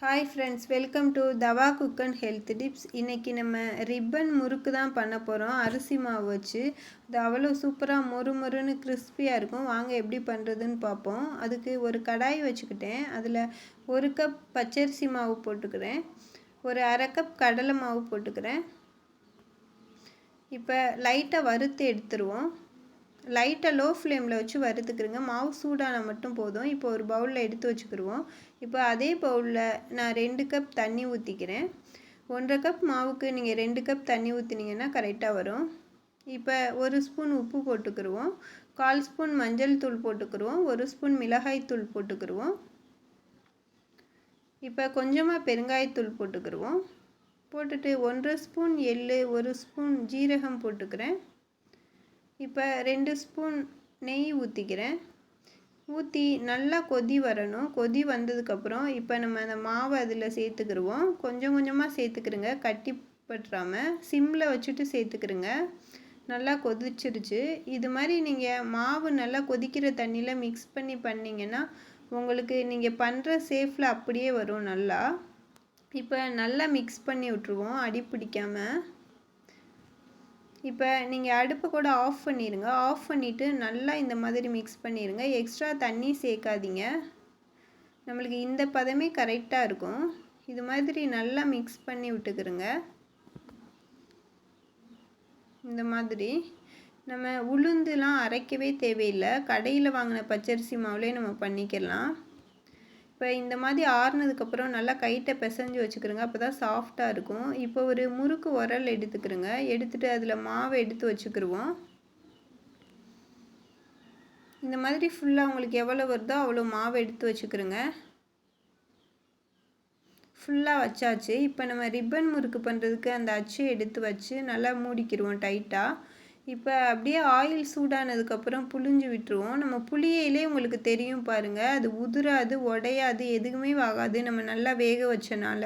Hi friends, welcome to தவா cook and health tips. இன்றைக்கி நம்ம ரிப்பன் முறுக்கு தான் பண்ண போகிறோம். அரிசி மாவு வச்சு அது அவ்வளோ சூப்பராக மொறு மொறுன்னு கிறிஸ்பியாக இருக்கும். வாங்க எப்படி பண்ணுறதுன்னு பார்ப்போம். அதுக்கு ஒரு கடாய் வச்சுக்கிட்டேன். அதில் 1 கப் பச்சரிசி மாவு போட்டுக்கிறேன். ஒரு அரை கப் கடலை மாவு போட்டுக்கிறேன். இப்போ லைட்டாக வறுத்து எடுத்துருவோம். லைட்டாக லோ ஃப்ளேமில் வச்சு வறுத்துக்கிறங்க. மாவு சூடான மட்டும் போதும். இப்போ ஒரு பவுலில் எடுத்து வச்சுக்கிடுவோம். இப்போ அதே பவுலில் நான் 2 கப் தண்ணி ஊற்றிக்கிறேன். 1.5 கப் மாவுக்கு நீங்கள் 2 கப் தண்ணி ஊற்றினீங்கன்னா கரெக்டாக வரும். இப்போ 1 ஸ்பூன் உப்பு போட்டுக்கிடுவோம். 1/4 ஸ்பூன் மஞ்சள் தூள் போட்டுக்கிடுவோம். 1 ஸ்பூன் மிளகாய் தூள் போட்டுக்கிடுவோம். இப்போ கொஞ்சமாக பெருங்காயத்தூள் போட்டுக்கிடுவோம். போட்டுட்டு 1 ஸ்பூன் எள், 1 ஸ்பூன் ஜீரகம் போட்டுக்கிறேன். இப்போ 2 ஸ்பூன் நெய் ஊற்றிக்கிறேன். ஊற்றி நல்லா கொதி வரணும். கொதி வந்ததுக்கப்புறம் இப்போ நம்ம அந்த மாவை அதில் சேர்த்துக்கிடுவோம். கொஞ்சம் கொஞ்சமாக சேர்த்துக்கிறங்க, கட்டி பற்றாமல் சிம்மில் வச்சுட்டு சேர்த்துக்கிறங்க. நல்லா கொதிச்சிருச்சு. இது மாதிரி நீங்கள் மாவு நல்லா கொதிக்கிற தண்ணியில் மிக்ஸ் பண்ணி பண்ணிங்கன்னா உங்களுக்கு நீங்கள் பண்ணுற சேஃபில் அப்படியே வரும் நல்லா. இப்போ நல்லா மிக்ஸ் பண்ணி விட்ருவோம், அடி பிடிக்காமல். இப்போ நீங்கள் அடுப்பு கூட ஆஃப் பண்ணிடுங்க. ஆஃப் பண்ணிவிட்டு நல்லா இந்த மாதிரி மிக்ஸ் பண்ணிடுங்க. எக்ஸ்ட்ரா தண்ணி சேர்க்காதீங்க. நம்மளுக்கு இந்த பதமே கரெக்டாக இருக்கும். இது மாதிரி நல்லா மிக்ஸ் பண்ணி விட்டுக்கிறங்க. இந்த மாதிரி நம்ம உளுந்துலாம் அரைக்கவே தேவையில்லை. கடையில் வாங்கின பச்சரிசி மாவுலேயே நம்ம பண்ணிக்கலாம். இப்போ இந்த மாதிரி ஆறுனதுக்கப்புறம் நல்லா கைட்டை பிசைஞ்சு வச்சுக்கிறோங்க. அப்போ தான் சாஃப்டாக இருக்கும். இப்போ ஒரு முறுக்கு உரல் எடுத்துக்கிறோங்க. எடுத்துகிட்டு அதில் மாவை எடுத்து வச்சுக்கிடுவோம். இந்த மாதிரி ஃபுல்லாக உங்களுக்கு எவ்வளோ வருதோ அவ்வளோ மாவை எடுத்து வச்சுக்கிறோங்க. ஃபுல்லாக வச்சாச்சு. இப்போ நம்ம ரிப்பன் முறுக்கு பண்ணுறதுக்கு அந்த அச்சு எடுத்து வச்சு நல்லா மூடிக்கிடுவோம் டைட்டாக. இப்போ அப்படியே ஆயில் சூடானதுக்கப்புறம் புழிஞ்சு விட்டுருவோம். நம்ம புளியிலே உங்களுக்கு தெரியும் பாருங்கள், அது உதிராது, உடையாது, எதுவுமே ஆகாது. நம்ம நல்லா வேக வச்சனால,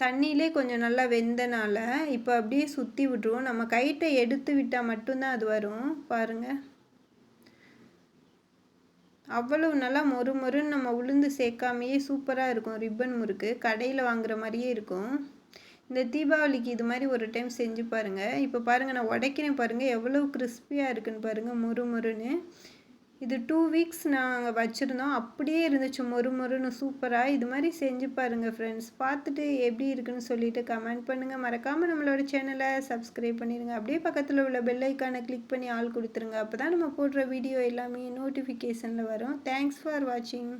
தண்ணியிலே கொஞ்சம் நல்லா வெந்தனால இப்போ அப்படியே சுற்றி விட்டுருவோம். நம்ம கைட்டை எடுத்து விட்டால் மட்டும்தான் அது வரும். பாருங்கள், அவ்வளவு நல்லா மொறு மொறுன்னு நம்ம உளுந்து சேர்க்காமையே சூப்பராக இருக்கும். ரிப்பன் முறுக்கு கடையில் வாங்குற மாதிரியே இருக்கும். இந்த தீபாவளிக்கு இது மாதிரி ஒரு டைம் செஞ்சு பாருங்கள். இப்போ பாருங்கள், நான் உடைக்கிறேன் பாருங்கள், எவ்வளோ கிறிஸ்பியாக இருக்குன்னு பாருங்கள், மொறு மொறுன்னு. இது 2 வீக்ஸ் நாங்கள் வச்சுருந்தோம். அப்படியே இருந்துச்சு மொறு மொறுன்னு சூப்பராக. இது மாதிரி செஞ்சு பாருங்கள் ஃப்ரெண்ட்ஸ். பார்த்துட்டு எப்படி இருக்குன்னு சொல்லிவிட்டு கமெண்ட் பண்ணுங்கள். மறக்காமல் நம்மளோட சேனலை சப்ஸ்கிரைப் பண்ணிடுங்க. அப்படியே பக்கத்தில் உள்ள பெல் ஐக்கானை கிளிக் பண்ணி ஆல் கொடுத்துருங்க. அப்போ தான் நம்ம போடுற வீடியோ எல்லாமே நோட்டிஃபிகேஷனில் வரும். தேங்க்ஸ் ஃபார் வாட்சிங்.